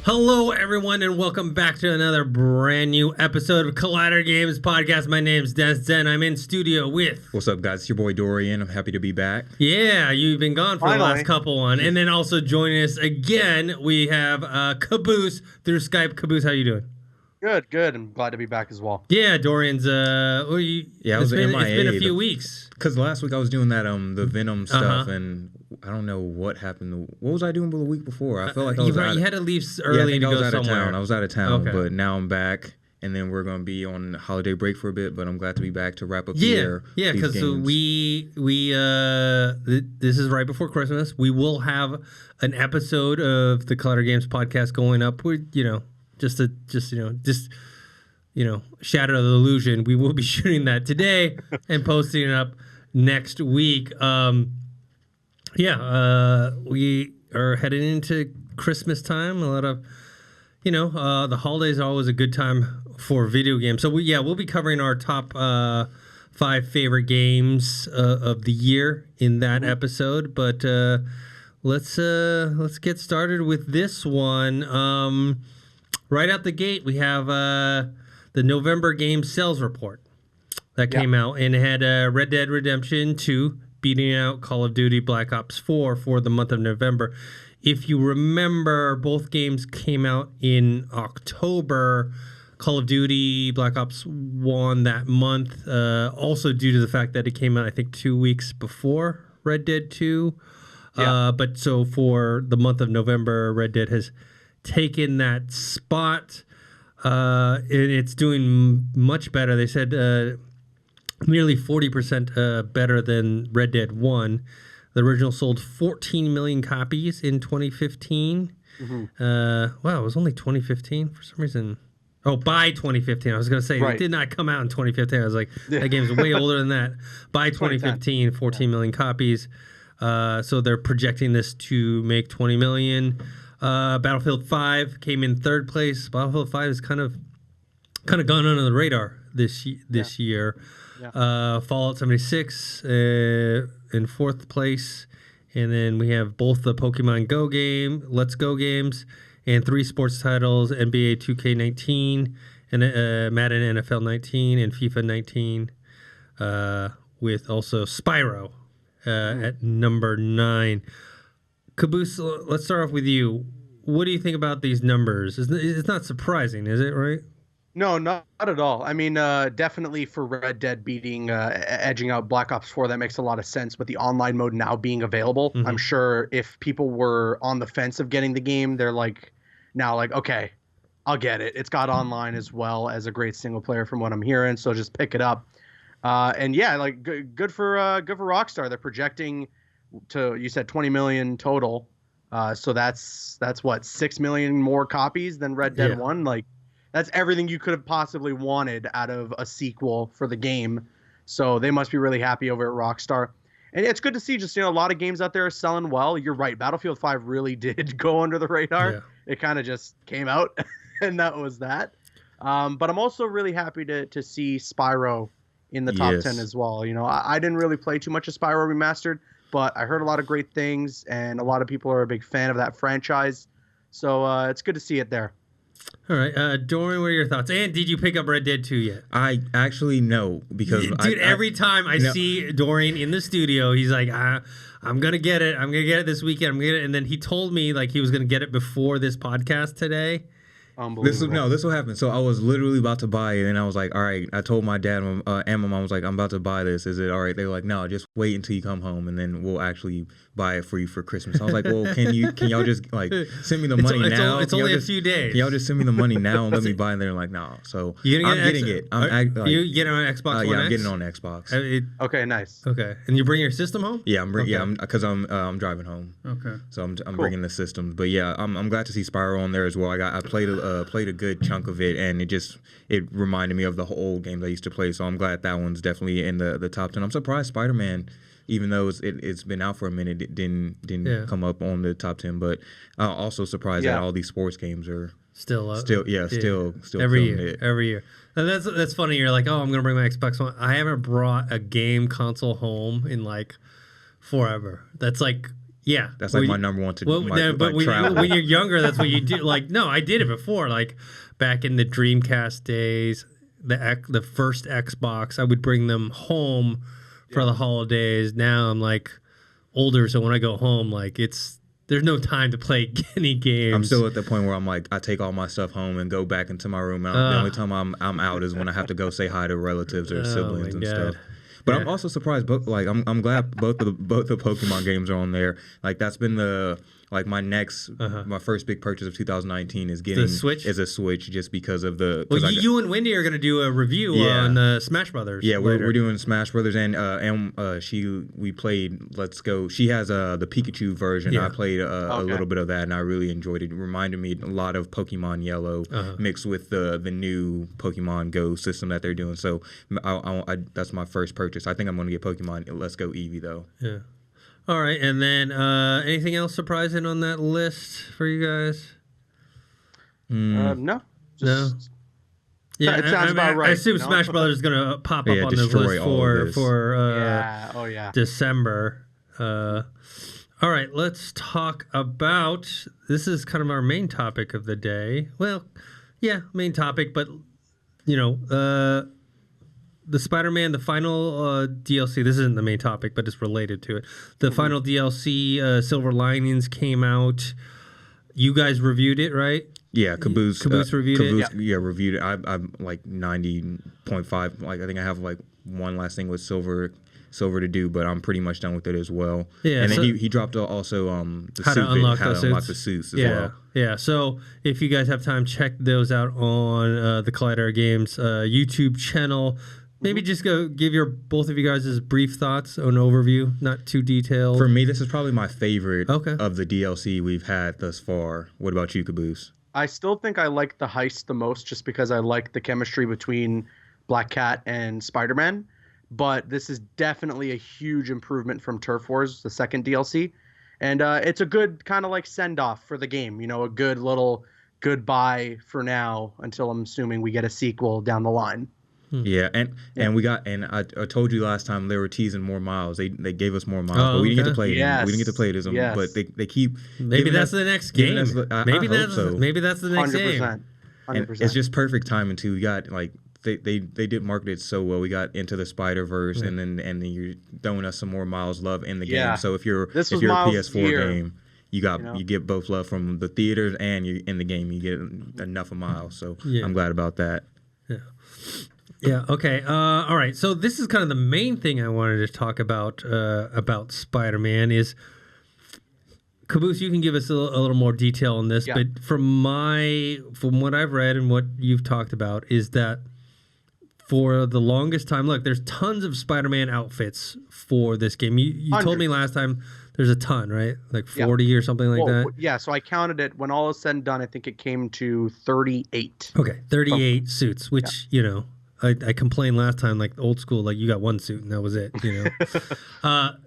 Hello, everyone, and welcome back to another brand new episode of Collider Games Podcast. My name's Des Zen. I'm in studio with... What's up, guys? It's your boy Dorian. I'm happy to be back. Yeah, you've been gone for the last couple one. And then also joining us again, we have Caboose through Skype. Caboose, how you doing? Good. I'm glad to be back as well. Yeah, Dorian's... I was MIA. It's been a few weeks. Because last week I was doing that the Venom stuff, and I don't know what happened. What was I doing the week before? I felt like I was you had to leave early to go somewhere. I was out of town, okay. But now I'm back, and then we're going to be on holiday break for a bit, but I'm glad to be back to wrap up the year. Yeah, because this is right before Christmas. We will have an episode of the Collider Games Podcast going up with, just shatter the illusion. We will be shooting that today and posting it up next week. We are heading into Christmas time. A lot of, the holidays are always a good time for video games. So we'll be covering our top 5 favorite games of the year in that episode. But let's get started with this one. Right out the gate, we have the November game sales report that came out, and it had Red Dead Redemption 2 beating out Call of Duty Black Ops 4 for the month of November. If you remember, both games came out in October. Call of Duty Black Ops won that month, also due to the fact that it came out, I think, 2 weeks before Red Dead 2. But so for the month of November, Red Dead has taken that spot. It's doing much better. They said nearly 40% better than Red Dead 1. The original sold 14 million copies in 2015. Mm-hmm. It was only 2015 for some reason. Oh, by 2015. I was going to say, It did not come out in 2015. I was like, that game's way older than that. By 2015, 14 million copies. So they're projecting this to make 20 million. Battlefield 5 came in third place. Battlefield 5 has kind of gone under the radar this year. Yeah. Fallout 76 in fourth place, and then we have both the Pokemon Go game, Let's Go games, and 3 sports titles: NBA 2K19 and Madden NFL 19 and FIFA 19, with also Spyro at number 9. Caboose, let's start off with you. What do you think about these numbers? It's not surprising, is it, right? No, not at all. I mean, definitely for Red Dead edging out Black Ops 4, that makes a lot of sense. With the online mode now being available, I'm sure if people were on the fence of getting the game, they're now okay, I'll get it. It's got online as well as a great single player from what I'm hearing, so just pick it up. Good for Rockstar. They're projecting to, you said 20 million total. So that's what, 6 million more copies than Red Dead 1. That's everything you could have possibly wanted out of a sequel for the game. So they must be really happy over at Rockstar. And it's good to see just, a lot of games out there are selling well. You're right. Battlefield 5 really did go under the radar. Yeah. It kind of just came out and that was that. But I'm also really happy to see Spyro in the top 10 as well. I didn't really play too much of Spyro Remastered, but I heard a lot of great things, and a lot of people are a big fan of that franchise. So it's good to see it there. All right. Dorian, what are your thoughts? And did you pick up Red Dead 2 yet? I actually no, because... Dude, every time I see Dorian in the studio, he's like, I'm going to get it. I'm going to get it this weekend. I'm gonna get it. And then he told me he was going to get it before this podcast today. This will happen. So I was literally about to buy it, and I was like, all right. I told my dad and my mom, I was like, I'm about to buy this. Is it all right? They were like, no, just wait until you come home, and then we'll actually buy it for you for Christmas. I was like, well, can y'all just send me the money now? It's only a few days. Can y'all just send me the money now and let me buy it? And they're like, no. So I'm getting it. You get it on Xbox One X? Yeah, I'm getting it on Xbox. Okay, nice. Okay, and you bring your system home? Yeah, because I'm driving home. Okay. So I'm cool. Bringing the system, but yeah, I'm glad to see Spyro on there as well. I played a good chunk of it, and it reminded me of the old games I used to play. So I'm glad that one's definitely in the top 10. I'm surprised Spider-Man, even though it's been out for a minute, it didn't come up on the top 10. But also surprised that all these sports games are still every year. And that's funny. You're like, oh, I'm gonna bring my Xbox One. I haven't brought a game console home in forever. That's Yeah, That's like my number one to but when you're younger, that's what you do. Like, no, I did it before. Like back in the Dreamcast days, the first Xbox, I would bring them home for the holidays. Now I'm like older, so when I go home, like there's no time to play any games. I'm still at the point where I'm like, I take all my stuff home and go back into my room. The only time I'm out is when I have to go say hi to relatives or siblings and stuff. But I'm also surprised. I'm glad both the Pokemon games are on there. Like that's been my first big purchase of 2019 is getting a Switch just because of the. Well, you and Wendy are going to do a review on Smash Brothers. Yeah, we're doing Smash Brothers and we played Let's Go. She has the Pikachu version. Yeah. I played a little bit of that and I really enjoyed it. It reminded me a lot of Pokemon Yellow mixed with the new Pokemon Go system that they're doing. So that's my first purchase. I think I'm going to get Pokemon Let's Go Eevee though. Yeah. All right, and then anything else surprising on that list for you guys? No. No. Yeah, it sounds about right. I assume Smash Brothers is going to pop up on this list for December. All right, let's talk about. This is kind of our main topic of the day. Well, yeah, main topic, but the Spider-Man, the final DLC, this isn't the main topic, but it's related to it. The final DLC, Silver Linings, came out. You guys reviewed it, right? Yeah, Caboose reviewed it? Yeah, reviewed it. I'm like 90.5. Like I think I have like one last thing with Silver to do, but I'm pretty much done with it as well. Yeah, and then he dropped also how to unlock the suits as well. Yeah, so if you guys have time, check those out on the Collider Games YouTube channel. Maybe just go give both of you guys' brief thoughts on overview, not too detailed. For me, this is probably my favorite of the DLC we've had thus far. What about you, Caboose? I still think I like the heist the most just because I like the chemistry between Black Cat and Spider-Man. But this is definitely a huge improvement from Turf Wars, the second DLC. And it's a good kind of like send-off for the game. A good little goodbye for now until I'm assuming we get a sequel down the line. Yeah, and we got, and I told you last time they were teasing more miles. They gave us more miles, but we didn't get to play it. Yes. We didn't get to play it as them, but they keep. Maybe that's the next game. Maybe that's the next 100%, game. 100%. And it's just perfect timing too. We got like they did market it so well. We got Into the Spider-Verse, and then you're throwing us some more Miles love in the game. So if you're a PS4 game, you get both love from the theaters and you in the game. You get enough of Miles. So I'm glad about that. Yeah. Yeah. Okay. All right. So this is kind of the main thing I wanted to talk about Spider-Man is, Caboose, you can give us a little more detail on this, but from what I've read and what you've talked about is that for the longest time, look, there's tons of Spider-Man outfits for this game. You told me last time there's a ton, right? Like 40 or something like that? Yeah, so I counted it. When all is said and done, I think it came to 38. Okay, 38 suits, which, I complained last time, like old school, like you got one suit and that was it,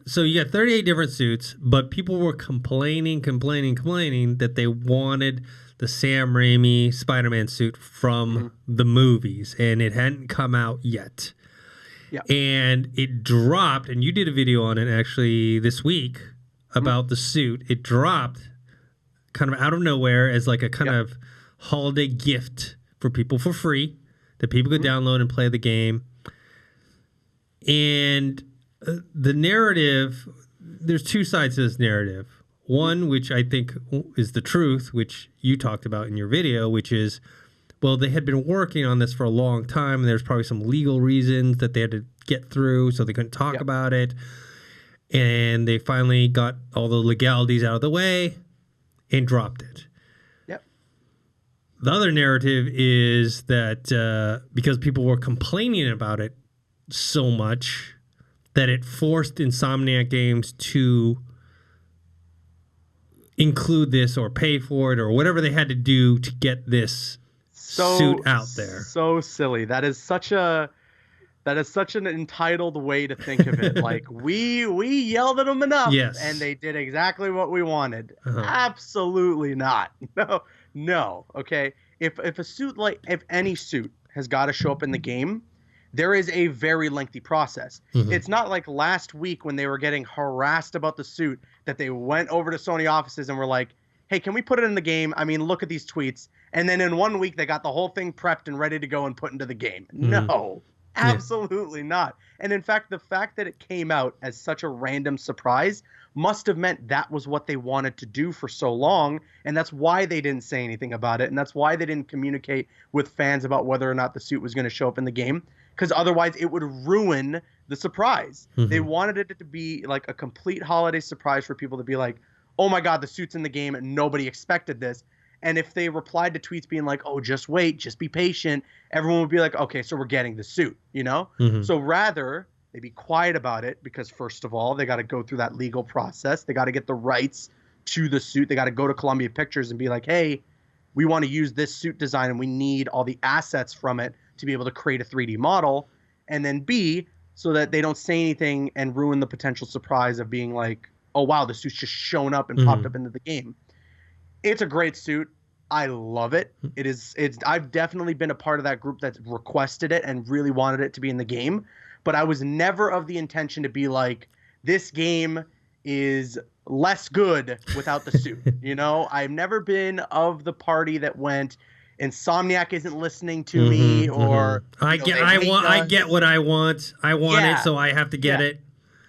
So you got 38 different suits, but people were complaining that they wanted the Sam Raimi Spider-Man suit from the movies, and it hadn't come out yet. Yeah. And it dropped, and you did a video on it actually this week about the suit. It dropped kind of out of nowhere as like a kind of holiday gift for people for free, that people could download and play the game. And the narrative, there's two sides to this narrative. One, which I think is the truth, which you talked about in your video, which is, well, they had been working on this for a long time, and there's probably some legal reasons that they had to get through, so they couldn't talk about it. And they finally got all the legalities out of the way and dropped it. The other narrative is that because people were complaining about it so much, that it forced Insomniac Games to include this or pay for it or whatever they had to do to get this suit out there. So silly. That is such an entitled way to think of it. Like we yelled at them enough, and they did exactly what we wanted. Absolutely not. No. Okay. If a suit, like if any suit has got to show up in the game, there is a very lengthy process. It's not like last week when they were getting harassed about the suit that they went over to Sony offices and were like, hey, can we put it in the game? I mean, look at these tweets. And then in 1 week, they got the whole thing prepped and ready to go and put into the game. No, absolutely not. And in fact, the fact that it came out as such a random surprise must have meant that was what they wanted to do for so long. And that's why they didn't say anything about it. And that's why they didn't communicate with fans about whether or not the suit was going to show up in the game. Because otherwise it would ruin the surprise. They wanted it to be like a complete holiday surprise for people to be like, oh my God, the suit's in the game and nobody expected this. And if they replied to tweets being like, oh, just wait, just be patient, everyone would be like, okay, so we're getting the suit, you know? So rather, they be quiet about it because, first of all, they got to go through that legal process. They got to get the rights to the suit. They got to go to Columbia Pictures and be like, hey, we want to use this suit design and we need all the assets from it to be able to create a 3D model. And then B, so that they don't say anything and ruin the potential surprise of being like, oh, wow, the suit's just shown up and popped up into the game. It's a great suit. I love it. I've definitely been a part of that group that's requested it and really wanted it to be in the game. But I was never of the intention to be like, this game is less good without the suit. You know, I've never been of the party that went, Insomniac isn't listening to me, or I get what I want. I want it, so I have to get it.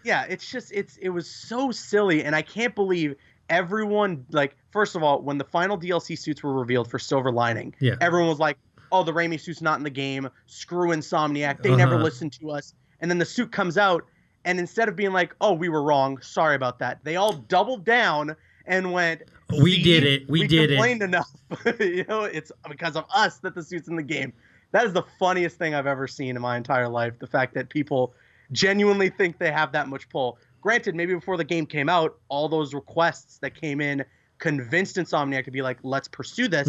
Yeah, it's just it was so silly, and I can't believe everyone, like, first of all, when the final DLC suits were revealed for Silver Lining, everyone was like, oh, the Raimi suit's not in the game, screw Insomniac, they never listened to us. And then the suit comes out, and instead of being like, oh, we were wrong, sorry about that, they all doubled down and went, we did it, we did it. We complained enough. You know, it's because of us that the suit's in the game. That is the funniest thing I've ever seen in my entire life, the fact that people genuinely think they have that much pull. Granted, maybe before the game came out, all those requests that came in convinced Insomniac to be like, let's pursue this.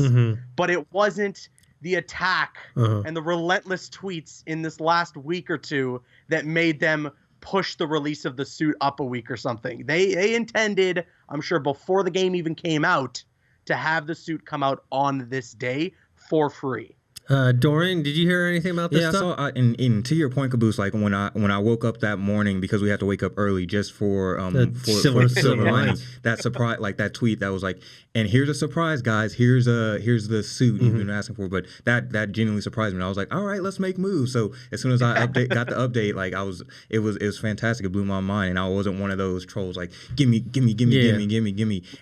But it wasn't the attack and the relentless tweets in this last week or two that made them push the release of the suit up a week or something. They intended, I'm sure before the game even came out, to have the suit come out on this day for free. Dorian, did you hear anything about this stuff? Yeah, and to your point, Caboose, like when I woke up that morning, because we had to wake up early just for Silver Lining, that surprise, like that tweet that was like, and here's a surprise, guys, here's the suit you've been asking for, but that genuinely surprised me. And I was like, all right, let's make moves. So as soon as I got the update, like it was fantastic. It blew my mind, and I wasn't one of those trolls like gimme.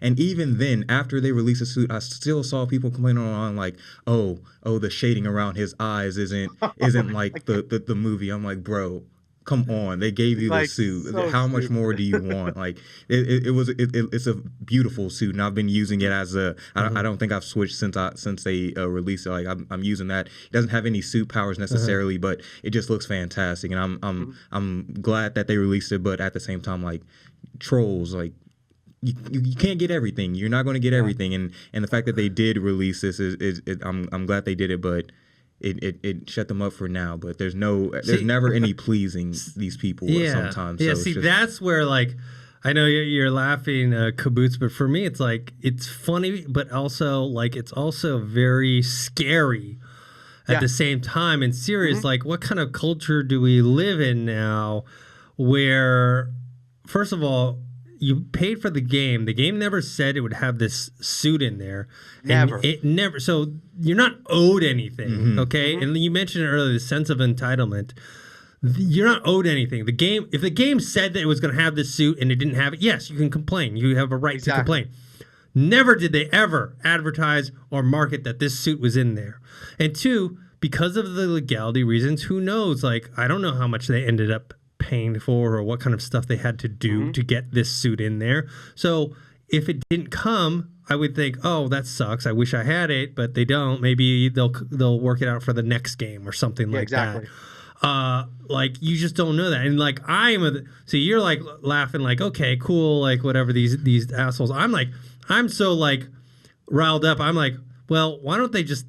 And even then, after they released the suit, I still saw people complaining on like, oh, the shading around his eyes isn't like the movie. I'm like, bro, come on, they gave you the suit. So how much more do you want? Like it's a beautiful suit, and I've been using it as a I don't think I've switched since they released it. Like I'm using that. It doesn't have any suit powers necessarily, but it just looks fantastic, and I'm glad that they released it. But at the same time, like trolls, like you can't get everything. You're not going to get everything, and the fact that they did release this is I'm glad they did it, but it shut them up for now. But there's never any pleasing these people sometimes. Yeah, so that's where, like, I know you're laughing, Caboose, but for me it's like it's funny, but also like it's also very scary at the same time and serious. Like, what kind of culture do we live in now where, first of all, you paid for the game. The game never said it would have this suit in there. Never. It never. So you're not owed anything, okay? And you mentioned earlier the sense of entitlement. You're not owed anything. The game, if the game said that it was going to have this suit and it didn't have it, yes, you can complain. You have a right to complain. Never did they ever advertise or market that this suit was in there. And two, because of the legality reasons, who knows? Like, I don't know how much they ended up paying for or what kind of stuff they had to do to get this suit in there. So if it didn't come, I would think, oh, that sucks. I wish I had it, but they don't. Maybe they'll work it out for the next game or something like that. Like, you just don't know that. And like, so you're like laughing like, okay, cool, like whatever, these assholes. I'm so like riled up. I'm like, well, why don't they just,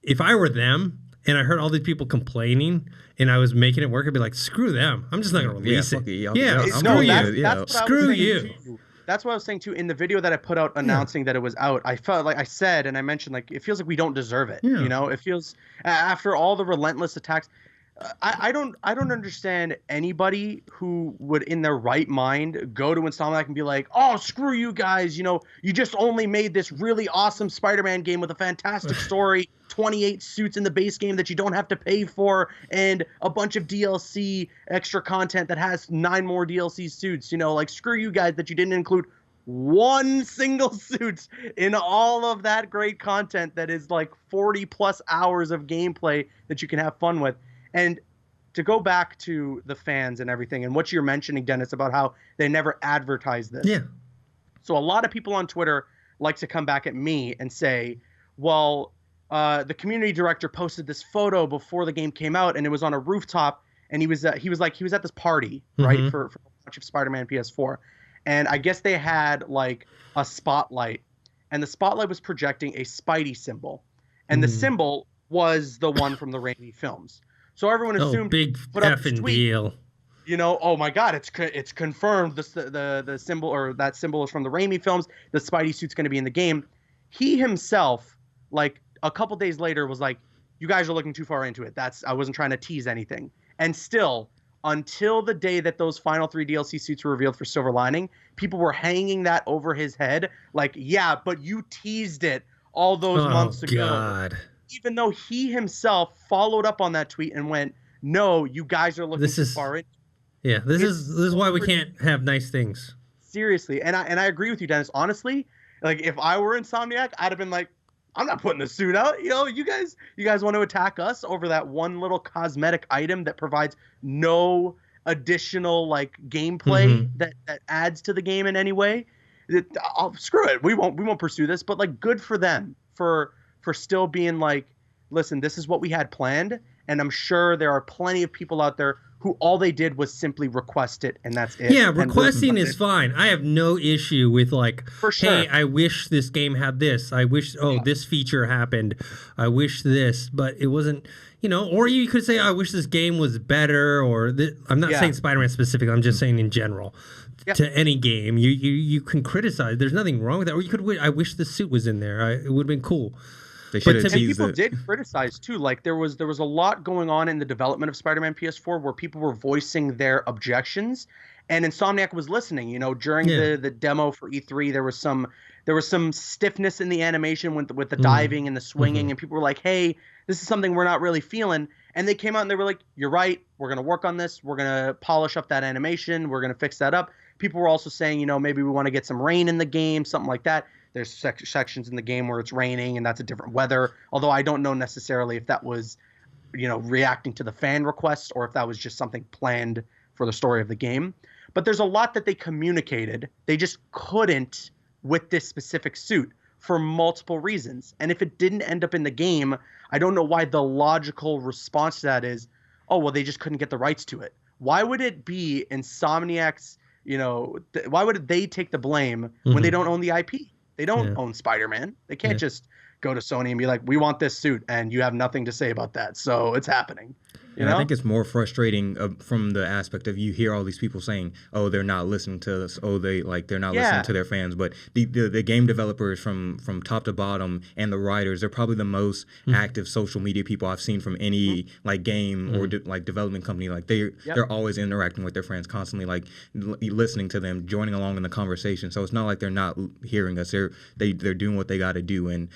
if I were them and I heard all these people complaining and I was making it work, I'd be like, screw them. I'm just not going to release it. Screw you. That's what I was saying too. In the video that I put out announcing that it was out, I felt like I said, and I mentioned, like, it feels like we don't deserve it. You know, it feels, after all the relentless attacks, I don't understand anybody who would in their right mind go to Insomniac and be like, oh, screw you guys, you just only made this really awesome Spider-Man game with a fantastic story, 28 suits in the base game that you don't have to pay for, and a bunch of DLC extra content that has 9 more DLC suits, like screw you guys that you didn't include one single suit in all of that great content that is like 40 plus hours of gameplay that you can have fun with. And to go back to the fans and everything and what you're mentioning, Dennis, about how they never advertise this. Yeah. So a lot of people on Twitter like to come back at me and say, well, the community director posted this photo before the game came out and it was on a rooftop and he was at this party, right, for a bunch of Spider-Man PS4. And I guess they had like a spotlight and the spotlight was projecting a Spidey symbol. And the symbol was the one from the Raimi films. So everyone assumed big effing deal. Oh my God, it's confirmed. The symbol or that symbol is from the Raimi films. The Spidey suit's going to be in the game. He himself, like a couple days later, was like, "You guys are looking too far into it. I wasn't trying to tease anything." And still, until the day that those final 3 DLC suits were revealed for Silver Lining, people were hanging that over his head, like, "Yeah, but you teased it all those months ago." God. Even though he himself followed up on that tweet and went, "No, you guys are looking too far in." Yeah, this is why we can't have nice things. Seriously, and I agree with you, Dennis. Honestly, like if I were Insomniac, I'd have been like, "I'm not putting the suit out. You guys want to attack us over that one little cosmetic item that provides no additional like gameplay that adds to the game in any way. Screw it. We won't pursue this." But like, good for them for still being like, listen, this is what we had planned. And I'm sure there are plenty of people out there who all they did was simply request it and that's it. Yeah, requesting is fine. I have no issue with like, for sure. Hey, I wish this game had this. I wish, this feature happened. I wish this, but it wasn't, or you could say, I wish this game was better I'm not saying Spider-Man specifically. I'm just saying in general. To any game, you can criticize. There's nothing wrong with that. Or you could, I wish the suit was in there. It would have been cool. They should have teased people it. did criticize too. Like there was a lot going on in the development of Spider-Man PS4 where people were voicing their objections, and Insomniac was listening. During the demo for E3, there was some stiffness in the animation with the diving and the swinging, and people were like, "Hey, this is something we're not really feeling." And they came out and they were like, "You're right. We're gonna work on this. We're gonna polish up that animation. We're gonna fix that up." People were also saying, maybe we want to get some rain in the game, something like that. There's sections in the game where it's raining and that's a different weather. Although I don't know necessarily if that was, reacting to the fan requests or if that was just something planned for the story of the game. But there's a lot that they communicated. They just couldn't with this specific suit for multiple reasons. And if it didn't end up in the game, I don't know why the logical response to that is, oh, well, they just couldn't get the rights to it. Why would it be Insomniac's, why would they take the blame when they don't own the IP? They don't own Spider-Man. They can't just go to Sony and be like, "We want this suit," and you have nothing to say about that. So it's happening. And I think it's more frustrating from the aspect of you hear all these people saying, "Oh, they're not listening to us. Oh, they're not listening to their fans." But the game developers from top to bottom and the writers, they're probably the most active social media people I've seen from any like game or development company. Like they're always interacting with their friends, constantly like listening to them, joining along in the conversation. So it's not like they're not hearing us. They're doing what they got to do. And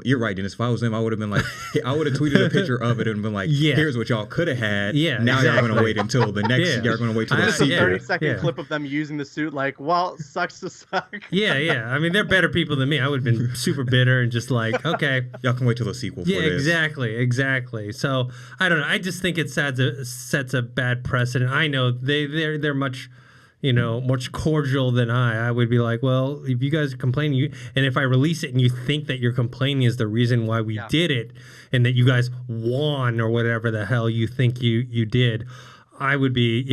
you're right, Dennis. If I was them, I would have been like, I would have tweeted a picture of it and been like, "Here's what y'all could have had." Now you're going to wait until the next. You're going to wait till the sequel. 30-second clip of them using the suit, like, well, sucks to suck. Yeah. I mean, they're better people than me. I would have been super bitter and just like, okay, y'all can wait till the sequel. For this. Exactly. So I don't know. I just think it sets a bad precedent. I know they're much. Much cordial than I would be like, well, if you guys are complaining, and if I release it and you think that your complaining is the reason why we did it and that you guys won or whatever the hell you think you did, I would be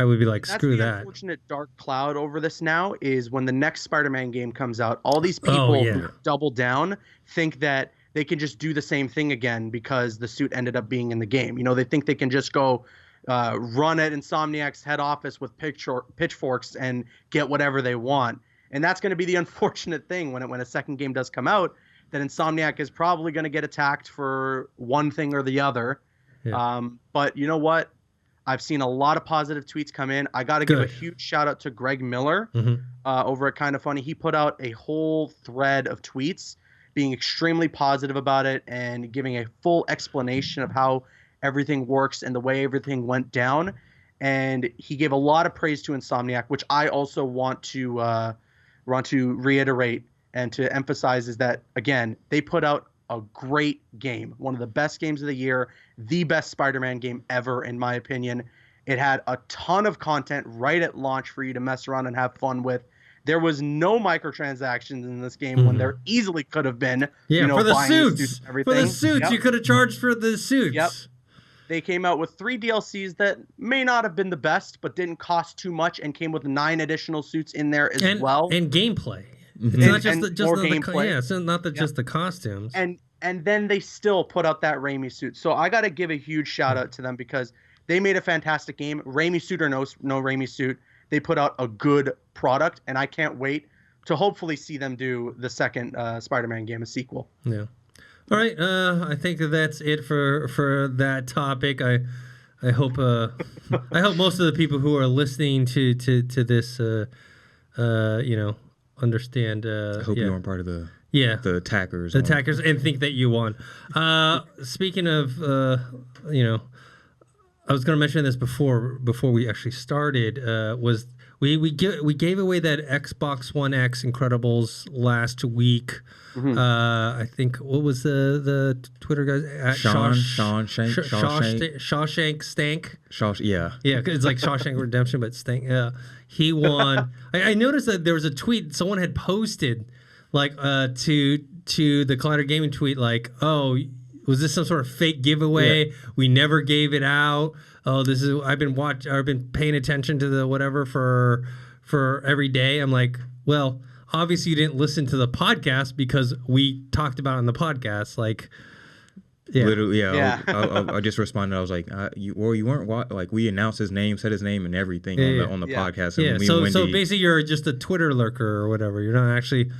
like, screw that. The unfortunate dark cloud over this now is when the next Spider-Man game comes out, all these people who double down think that they can just do the same thing again because the suit ended up being in the game. They think they can just go run at Insomniac's head office with pitchforks and get whatever they want. And that's going to be the unfortunate thing when a second game does come out, that Insomniac is probably going to get attacked for one thing or the other. But you know what? I've seen a lot of positive tweets come in. I got to give a huge shout out to Greg Miller over at Kind of Funny. He put out a whole thread of tweets being extremely positive about it and giving a full explanation of how everything works and the way everything went down. And he gave a lot of praise to Insomniac, which I also want to reiterate and to emphasize is that, again, they put out a great game, one of the best games of the year, the best Spider-Man game ever, in my opinion. It had a ton of content right at launch for you to mess around and have fun with. There was no microtransactions in this game when there easily could have been. Yeah, you know, for the buying suits. and For the suits, you could have charged for the suits. Yep. They came out with 3 DLCs that may not have been the best, but didn't cost too much and came with 9 additional suits in there as well. And gameplay. It's And- not just and the more gameplay. gameplay. Yeah, it's not just the costumes. And then they still put out that Raimi suit. So I got to give a huge shout out to them because they made a fantastic game. Raimi suit or no Raimi suit, they put out a good product, and I can't wait to hopefully see them do the second Spider-Man game, a sequel. Yeah. All right. I think that's it for that topic. I hope I hope most of the people who are listening to this understand. I hope you aren't part of the attackers. The attackers, and think that you won. Speaking of, I was going to mention this before we actually started. Was we gave away that Xbox One X Incredibles last week. I think what was the Twitter guys? Shawshank Stank. Yeah, it's like Shawshank Redemption, but Stank. Yeah, he won. I noticed that there was a tweet someone had posted, like to the Collider Gaming tweet, like, oh, was this some sort of fake giveaway? Yeah. We never gave it out. Oh, this is I've been paying attention to the whatever for every day. I'm like, well, obviously you didn't listen to the podcast because we talked about it on the podcast. Like, yeah. Literally, yeah. I just responded. I was like, you weren't like we announced his name, said his name and everything on the podcast. And so basically you're just a Twitter lurker or whatever. You're not actually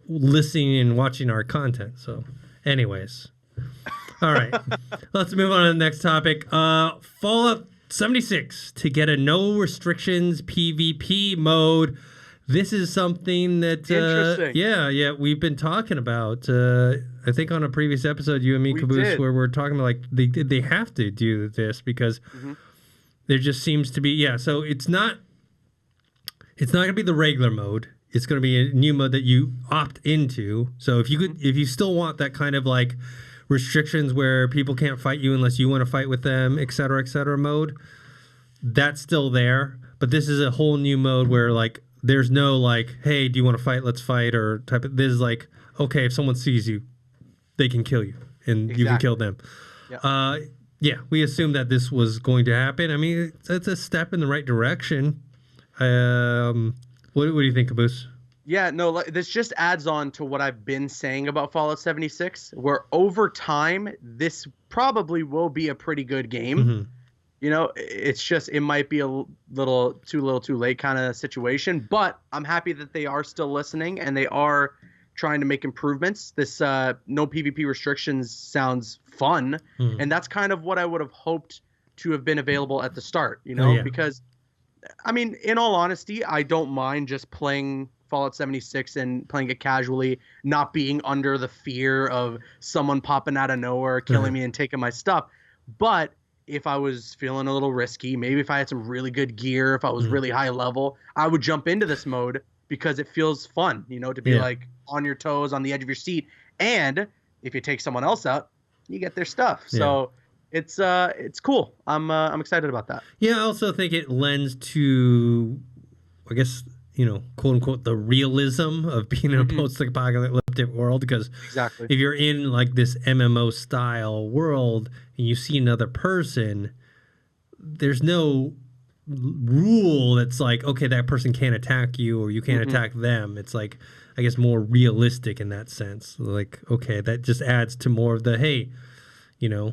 listening and watching our content. So, anyways. All right, let's move on to the next topic. Fallout 76 to get a no restrictions PvP mode. This is something that interesting. We've been talking about. I think on a previous episode, you and me, Caboose, where we're talking about like they have to do this because there just seems to be So it's not going to be the regular mode. It's going to be a new mode that you opt into. So if you still want that kind of like restrictions where people can't fight you unless you want to fight with them, et cetera mode, that's still there. But this is a whole new mode where like there's no like, hey, do you want to fight? Let's fight or type of. This is like, okay, if someone sees you, they can kill you and you can kill them. Yeah. We assumed that this was going to happen. I mean, it's a step in the right direction. What do you think, Caboose? Yeah, no, this just adds on to what I've been saying about Fallout 76, where over time, this probably will be a pretty good game. You know, it's just, it might be a little too late kind of situation, but I'm happy that they are still listening and they are trying to make improvements. This no PvP restrictions sounds fun, and that's kind of what I would have hoped to have been available at the start, you know, because, I mean, in all honesty, I don't mind just playing Fallout 76 and playing it casually, not being under the fear of someone popping out of nowhere, killing me and taking my stuff. But if I was feeling a little risky, maybe if I had some really good gear, if I was really high level, I would jump into this mode because it feels fun, you know, to be like on your toes, on the edge of your seat. And if you take someone else out, you get their stuff. So it's cool. I'm excited about that. Yeah, I also think it lends to, I guess, you know, quote unquote, the realism of being in a post-apocalyptic world. Because if you're in like this MMO style world and you see another person, there's no rule that's like, okay, that person can't attack you or you can't attack them. It's like, I guess, more realistic in that sense. Like, okay, that just adds to more of the, hey, you know,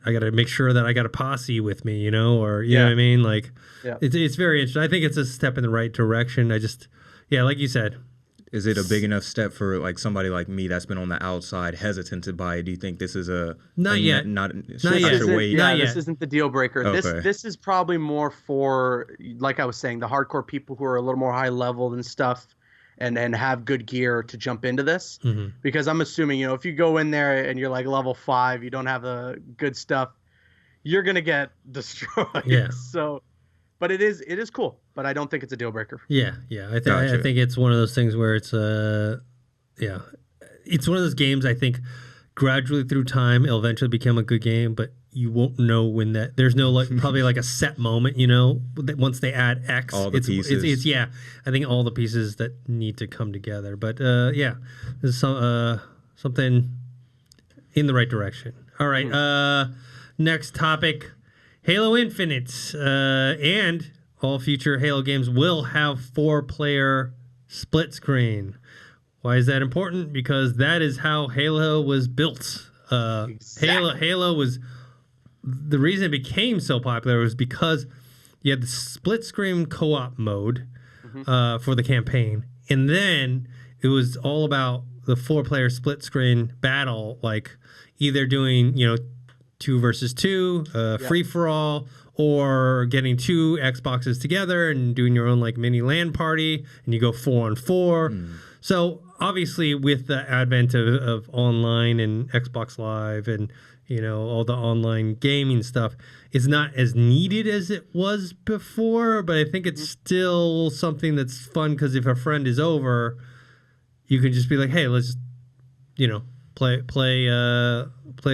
I got to make sure that I got a posse with me, you know, or, you know what I mean? Like, it's very interesting. I think it's a step in the right direction. I just, like you said, Is it a big enough step for like somebody like me that's been on the outside, hesitant to buy it? Do you think this is not yet? Not yet. This isn't the deal breaker. Okay. This is probably more for, like I was saying, the hardcore people who are a little more high level and stuff, and have good gear to jump into this. Mm-hmm. Because I'm assuming, if you go in there and you're like level 5, you don't have the good stuff, you're gonna get destroyed. Yeah. So, but it is cool. But I don't think it's a deal breaker. Yeah. I think it's one of those things where it's it's one of those games. I think gradually through time it'll eventually become a good game, but you won't know when that. There's no probably like a set moment. That once they add X, all the pieces. It's I think all the pieces that need to come together. But there's something in the right direction. All right. Next topic. Halo Infinite and all future Halo games will have 4-player split screen. Why is that important? Because that is how Halo was built. Exactly. Halo was the reason it became so popular was because you had the split screen co-op mode for the campaign, and then it was all about the 4-player split screen battle, like either doing 2 versus 2, free for all, or getting 2 Xboxes together and doing your own like mini LAN party, and you go 4-on-4. So obviously, with the advent of online and Xbox Live and all the online gaming stuff, it's not as needed as it was before. But I think it's still something that's fun because if a friend is over, you can just be like, hey, let's play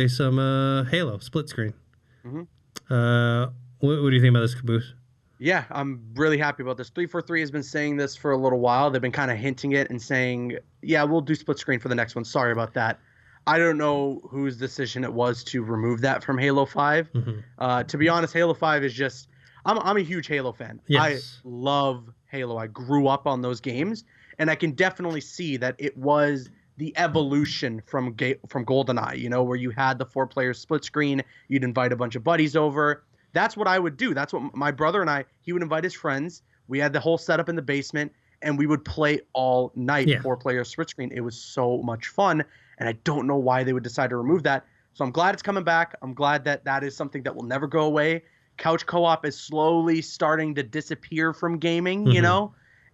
some Halo split screen. What do you think about this, Caboose? Yeah, I'm really happy about this. 343 has been saying this for a little while. They've been kind of hinting it and saying, yeah, we'll do split screen for the next one. Sorry about that. I don't know whose decision it was to remove that from Halo 5. To be honest, Halo 5 is just... I'm a huge Halo fan. Yes. I love Halo. I grew up on those games, and I can definitely see that it was the evolution from GoldenEye, where you had the 4-player split screen. You'd invite a bunch of buddies over. That's what I would do. That's what my brother and he would invite his friends. We had the whole setup in the basement, and we would play all night, 4-player split screen. It was so much fun, and I don't know why they would decide to remove that. So I'm glad it's coming back. I'm glad that is something that will never go away. Couch co-op is slowly starting to disappear from gaming,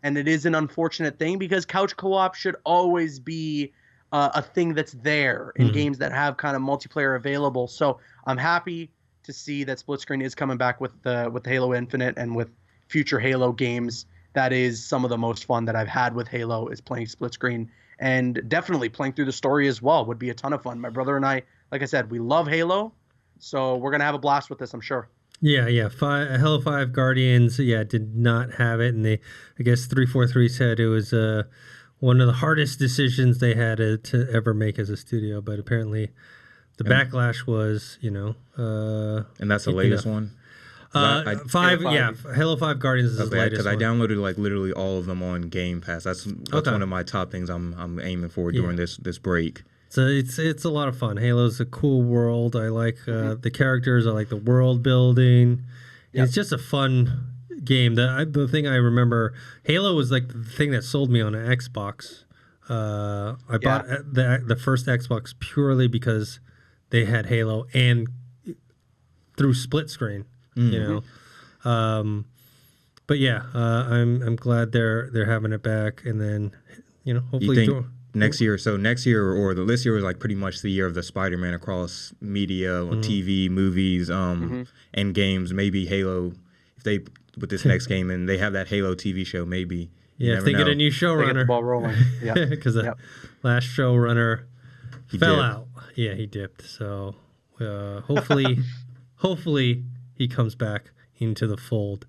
and it is an unfortunate thing because couch co-op should always be a thing that's there in games that have kind of multiplayer available. So I'm happy to see that split screen is coming back with Halo Infinite and with future Halo games. That is some of the most fun that I've had with Halo is playing split screen, and definitely playing through the story as well would be a ton of fun. My brother and I, like I said, we love Halo, so we're going to have a blast with this, I'm sure. Yeah. Halo 5 Guardians, did not have it, and I guess 343 said it was one of the hardest decisions they had to ever make as a studio, but apparently the backlash was, and that's the latest one. Halo 5 Guardians is the latest. Because I downloaded like literally all of them on Game Pass. That's one of my top things I'm aiming for during this break. So it's a lot of fun. Halo's a cool world. I like the characters. I like the world building. Yep. It's just a fun game. The thing I remember, Halo was like the thing that sold me on an Xbox. I bought the first Xbox purely because they had Halo and through split screen, But yeah, I'm glad they're having it back, and then hopefully next year or this year was like pretty much the year of the Spider-Man across media, TV, movies, and games. Maybe Halo, if they with this next game and they have that Halo TV show, maybe. If they get a new showrunner, get the ball rolling. Yeah, because the last showrunner fell out. Yeah, he dipped. So hopefully he comes back into the fold.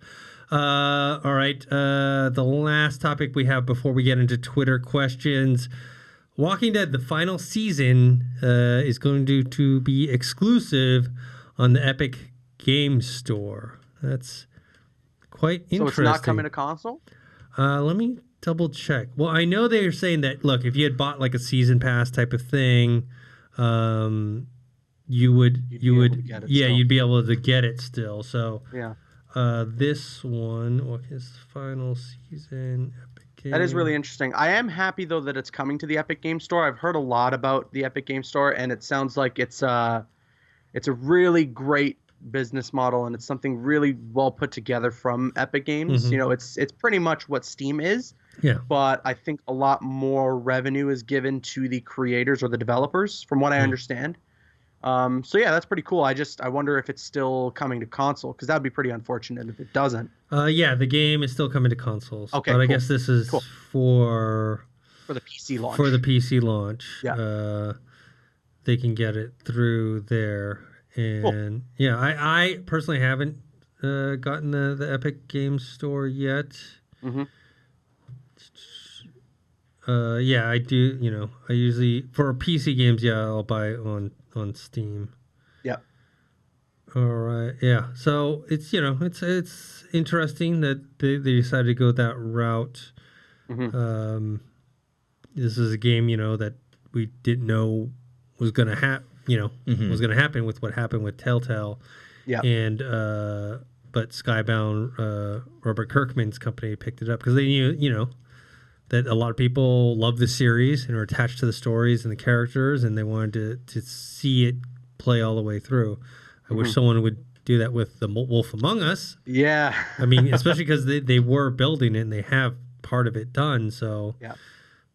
All right. The last topic we have before we get into Twitter questions. Walking Dead, the final season, is going to be exclusive on the Epic Games Store. That's quite interesting. So it's not coming to console? Let me double check. Well, I know they are saying that, look, if you had bought like a season pass type of thing, you'd be able to get it still. So yeah. This one, what is final season? Epic game. That is really interesting. I am happy though that it's coming to the Epic Game Store. I've heard a lot about the Epic Game Store, and it sounds like it's a really great business model, and it's something really well put together from Epic Games. Mm-hmm. You know, it's pretty much what Steam is. Yeah. But I think a lot more revenue is given to the creators or the developers, from what I understand. So yeah, that's pretty cool. I wonder if it's still coming to console, because that would be pretty unfortunate if it doesn't. Yeah, the game is still coming to consoles. Okay, but I cool. guess this is for the PC launch. For the PC launch. Yeah. They can get it through there. And cool. yeah, I personally haven't gotten the Epic Games Store yet. Mm-hmm. Yeah, I do. You know, I usually for PC games, yeah, I'll buy on Steam. Yeah. All right. Yeah. So it's it's interesting that they decided to go that route. Mm-hmm. This is a game that we didn't know was going to happen. Was going to happen with what happened with Telltale. Yeah. And but Skybound, Robert Kirkman's company picked it up because they knew that a lot of people love the series and are attached to the stories and the characters, and they wanted to see it play all the way through. I wish someone would do that with the Wolf Among Us. Yeah. I mean, especially because they were building it and they have part of it done. So, yeah.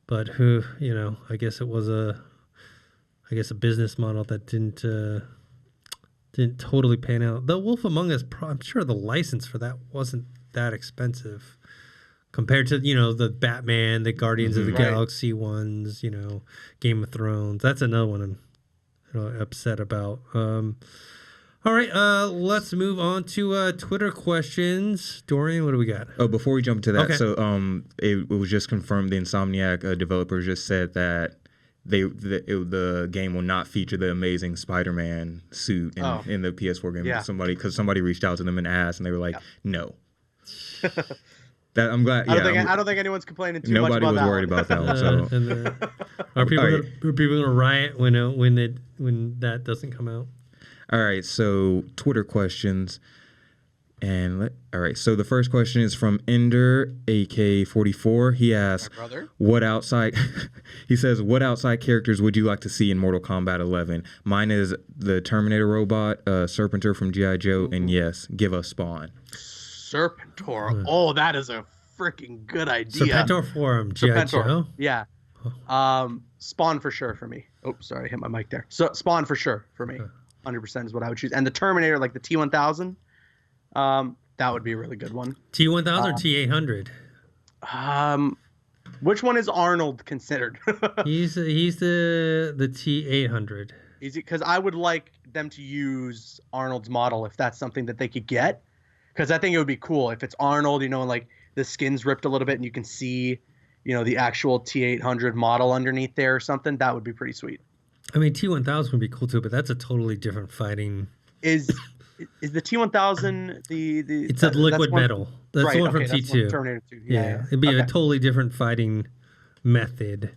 But I guess it was a business model that didn't totally pan out. The Wolf Among Us, I'm sure the license for that wasn't that expensive. Compared to, the Batman, the Guardians of the Galaxy ones, Game of Thrones. That's another one I'm upset about. All right, let's move on to Twitter questions. Dorian, what do we got? Oh, before we jump to that, okay. So it was just confirmed the Insomniac developers just said that the game will not feature the amazing Spider-Man suit in the PS4 game. Yeah. Somebody reached out to them and asked, and they were like, no. That I'm glad. I don't think anyone's complaining too much about that. Nobody was worried about that one. So are people gonna riot when that doesn't come out? All right. So Twitter questions, all right. So the first question is from Ender AK44. He asks, "What outside?" He says, "What outside characters would you like to see in Mortal Kombat 11?" Mine is the Terminator robot, Serpentor from G.I. Joe, and yes, give us Spawn. Serpentor. Oh, that is a freaking good idea. Serpentor from G.I. Joe? Yeah. Spawn for sure for me. Oh, sorry, I hit my mic there. So Spawn for sure for me. 100% is what I would choose. And the Terminator, like the T-1000, that would be a really good one. T-1000 or T-800? Which one is Arnold considered? he's the T-800. Easy, because I would like them to use Arnold's model if that's something that they could get. Because I think it would be cool if it's Arnold, and like the skin's ripped a little bit and you can see, the actual T-800 model underneath there or something. That would be pretty sweet. I mean, T-1000 would be cool too, but that's a totally different fighting. Is the T-1000 the? It's a liquid metal. That's the one from T2. Terminator 2. Yeah. It'd be a totally different fighting method.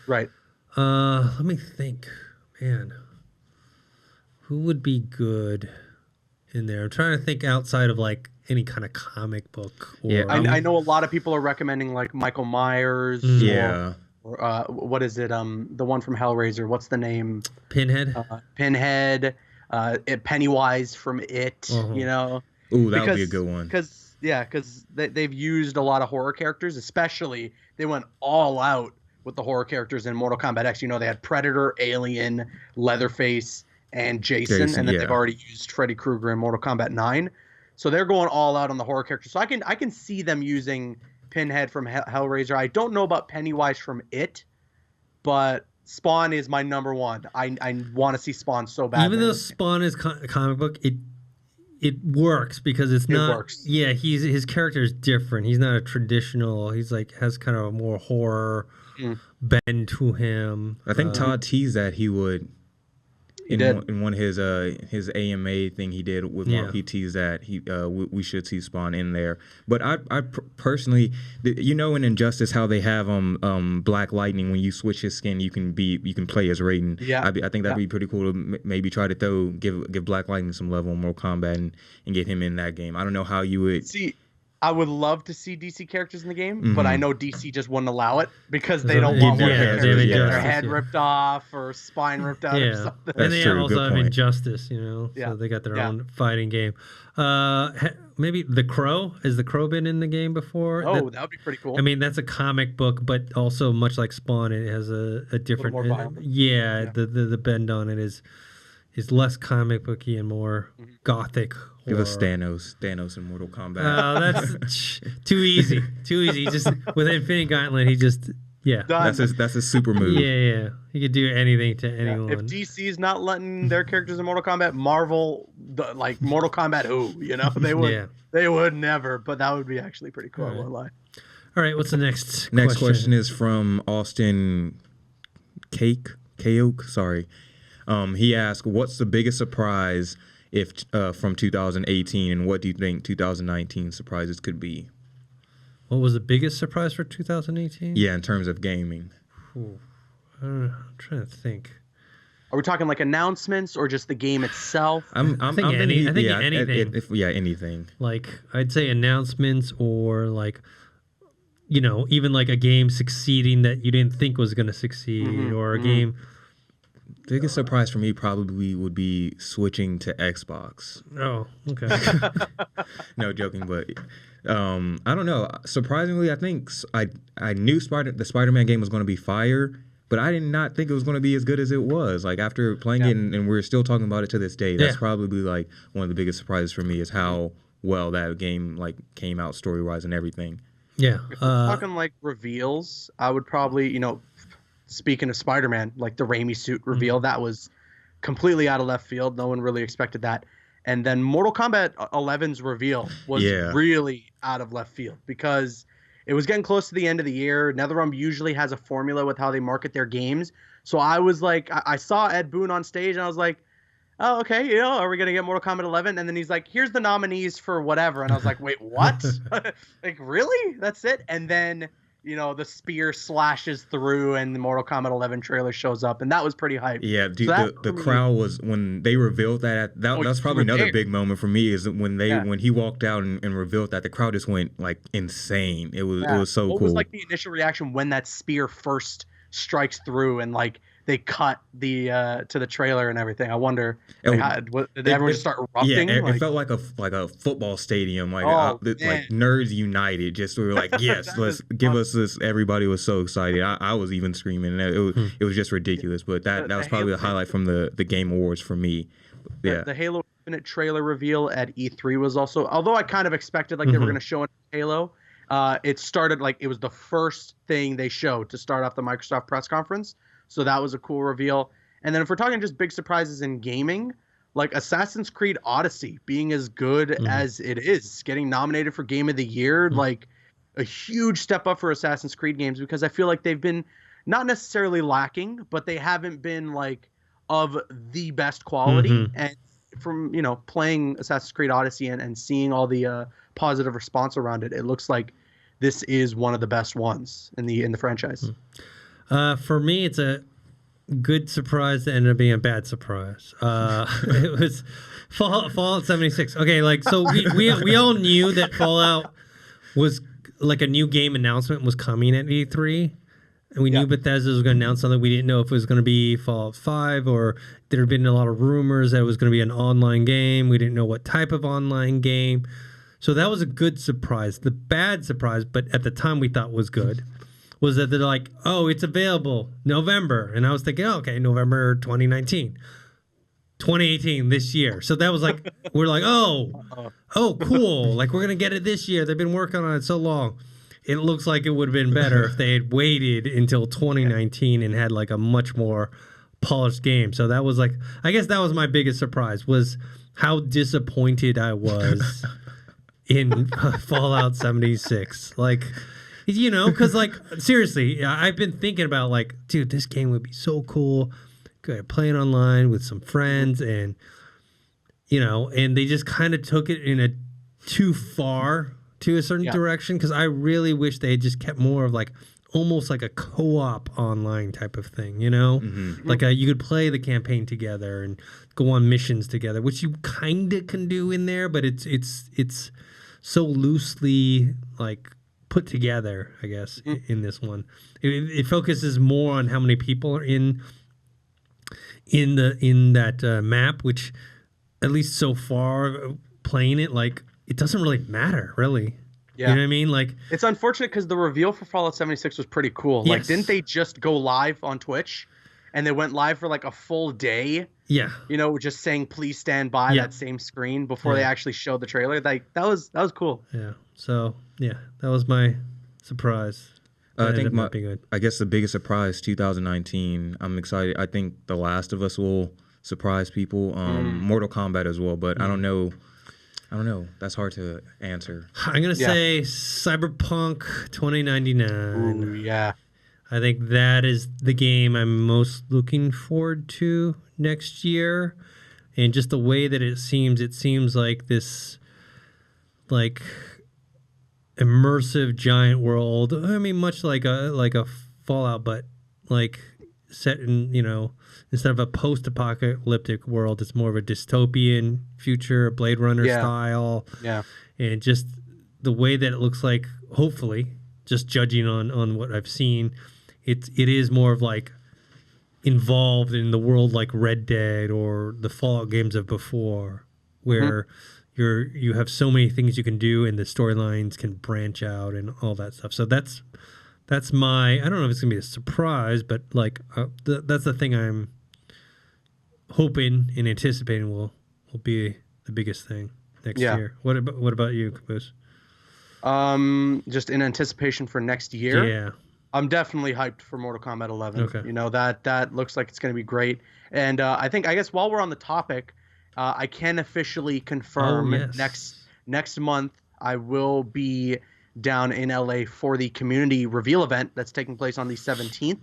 Right. Let me think, man. Who would be good in there? I'm trying to think outside of like any kind of comic book. Or, I know a lot of people are recommending like Michael Myers. Yeah. Or what is it? The one from Hellraiser. What's the name? Pinhead. Pinhead. Pennywise from It. Ooh, that would be a good one. Because they've used a lot of horror characters. Especially they went all out with the horror characters in Mortal Kombat X. They had Predator, Alien, Leatherface, and Jason, and then they've already used Freddy Krueger in Mortal Kombat 9. So they're going all out on the horror characters. So I can see them using Pinhead from Hellraiser. I don't know about Pennywise from It, but Spawn is my number one. I want to see Spawn so bad. Even though Spawn is a comic book, it works because it works. Yeah, his character is different. He's not a traditional. He's like has kind of a more horror bend to him. I think Todd teased that he would. In one of his AMA thing he did with Mark, he teased that we should see Spawn in there. But I personally, in Injustice how they have Black Lightning, when you switch his skin you can play as Raiden. Yeah, I think that'd be pretty cool to maybe try to give Black Lightning some level in Mortal Kombat and get him in that game. I don't know how you would see. I would love to see DC characters in the game, Mm-hmm. but I know DC just wouldn't allow it because they don't want one of their characters to get their head ripped off or spine ripped out or something. And they also have Injustice, so they got their own fighting game. Maybe The Crow. Has The Crow been in the game before? Oh, that would be pretty cool. I mean, that's a comic book, but also much like Spawn, it has a different. A little more violent. The bend on it is less comic booky and more gothic. Give us Thanos in Mortal Kombat. That's too easy. Just with Infinity Gauntlet, he just that's a super move. Yeah. He could do anything to anyone. If DC's not letting their characters in Mortal Kombat, Marvel, like Mortal Kombat, they would. They would never. But that would be actually pretty cool. I won't lie. All right, what's the next? Next question is from Austin Kaok. Sorry. He asked, "What's the biggest surprise from 2018, and what do you think 2019 surprises could be?" What was the biggest surprise for 2018? Yeah, in terms of gaming. I'm trying to think. Are we talking like announcements or just the game itself? I think anything. Anything. Like I'd say announcements or like, even like a game succeeding that you didn't think was going to succeed, or a game. Biggest surprise for me probably would be switching to Xbox. Oh, okay. No, joking, but I don't know. Surprisingly, I think I knew the Spider-Man game was going to be fire, but I did not think it was going to be as good as it was. Like after playing it, and we're still talking about it to this day. That's probably like one of the biggest surprises for me is how well that game like came out story-wise and everything. Yeah. If we're talking like reveals, I would probably, speaking of Spider-Man, like the Raimi suit reveal, that was completely out of left field. No one really expected that. And then Mortal Kombat 11's reveal was really out of left field because it was getting close to the end of the year. NetherRealm usually has a formula with how they market their games. So I was like, I saw Ed Boon on stage and I was like, oh, okay, are we going to get Mortal Kombat 11? And then he's like, here's the nominees for whatever. And I was like, wait, what? Like, really? That's it? And then the spear slashes through and the Mortal Kombat 11 trailer shows up, and that was pretty hype. Yeah, dude, the crowd was, when they revealed that was probably another big moment for me, is when he walked out and revealed that, the crowd just went like insane. It was so cool. What was like the initial reaction when that spear first strikes through and like they cut the to the trailer and everything? I wonder, did everyone just start erupting? Yeah, it felt like a football stadium, like nerds united. Just we were like, yes, let's give us this. Everybody was so excited. I was even screaming. It was just ridiculous. But that was probably the highlight from the Game Awards for me. Yeah, the Halo Infinite trailer reveal at E3 was also, although I kind of expected like they were going to show Halo. It started like it was the first thing they showed to start off the Microsoft press conference. So that was a cool reveal. And then if we're talking just big surprises in gaming, like Assassin's Creed Odyssey being as good as it is, getting nominated for Game of the Year, like a huge step up for Assassin's Creed games, because I feel like they've been not necessarily lacking, but they haven't been like of the best quality. And from, playing Assassin's Creed Odyssey and seeing all the positive response around it, it looks like this is one of the best ones in the franchise. For me, it's a good surprise that ended up being a bad surprise. It was Fallout 76. Okay, like, so we all knew that Fallout was like a new game announcement was coming at E3. And we knew Bethesda was going to announce something. We didn't know if it was going to be Fallout 5, or there had been a lot of rumors that it was going to be an online game. We didn't know what type of online game. So that was a good surprise. The bad surprise, but at the time we thought was good, was that they're like, oh, it's available November. And I was thinking, okay, November 2019. 2018, this year. So that was like, we're like, oh, cool. Like, we're going to get it this year. They've been working on it so long. It looks like it would have been better if they had waited until 2019 and had like a much more polished game. So that was like, I guess that was my biggest surprise, was how disappointed I was in Fallout 76. Like, because like, seriously, I've been thinking about like, dude, this game would be so cool. Good, playing online with some friends, and and they just kind of took it in a too far to a certain direction, because I really wish they had just kept more of like almost like a co-op online type of thing, like you could play the campaign together and go on missions together, which you kind of can do in there, but it's so loosely like put together, I guess, in this one. It focuses more on how many people are in that map, which at least so far playing it, like it doesn't really matter, really. Yeah. You know what I mean? Like, it's unfortunate because the reveal for Fallout 76 was pretty cool. Like, didn't they just go live on Twitch, and they went live for like a full day? Yeah. You know, just saying please stand by that same screen before they actually showed the trailer. Like that was cool. Yeah. So yeah, that was my surprise. I think I guess the biggest surprise 2019. I'm excited. I think The Last of Us will surprise people. Mortal Kombat as well, but I don't know. That's hard to answer. I'm gonna say Cyberpunk 2099. Ooh, yeah. I think that is the game I'm most looking forward to next year, and just the way that it seems like this, like, immersive giant world. I mean, much like a Fallout, but like set in, you know, instead of a post-apocalyptic world, it's more of a dystopian future, Blade Runner style. Yeah. And just the way that it looks like, hopefully, just judging on what I've seen, it is more of like involved in the world like Red Dead or the Fallout games of before, where you have so many things you can do and the storylines can branch out and all that stuff. So that's my, I don't know if it's gonna be a surprise, but like that's the thing I'm hoping and anticipating will be the biggest thing next year. What about you, Caboose? Just in anticipation for next year. Yeah. I'm definitely hyped for Mortal Kombat 11. Okay. You know, that looks like it's going to be great. And I guess while we're on the topic, I can officially confirm next month I will be down in LA for the community reveal event that's taking place on the 17th.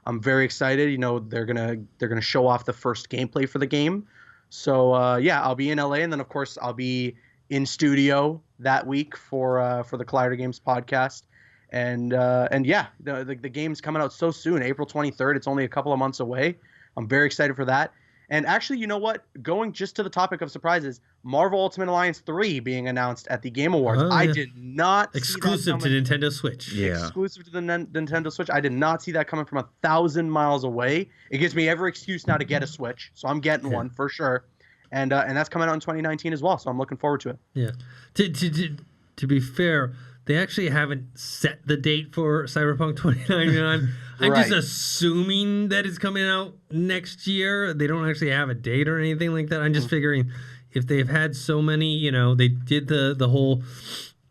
I'm very excited. You know, they're gonna show off the first gameplay for the game. So I'll be in LA, and then of course I'll be in studio that week for the Collider Games podcast. And the game's coming out so soon, April 23rd. It's only a couple of months away. I'm very excited for that. And actually, you know what? Going just to the topic of surprises, Marvel Ultimate Alliance 3 being announced at the Game Awards. I did not exclusive to Nintendo Switch. Yeah. Exclusive to the Nintendo Switch. I did not see that coming from 1,000 miles away. It gives me every excuse now to get a Switch, so I'm getting one for sure. And that's coming out in 2019 as well, so I'm looking forward to it. Yeah. To be fair, they actually haven't set the date for Cyberpunk 2099. I'm just assuming that it's coming out next year. They don't actually have a date or anything like that. I'm just figuring if they've had so many, you know, they did the whole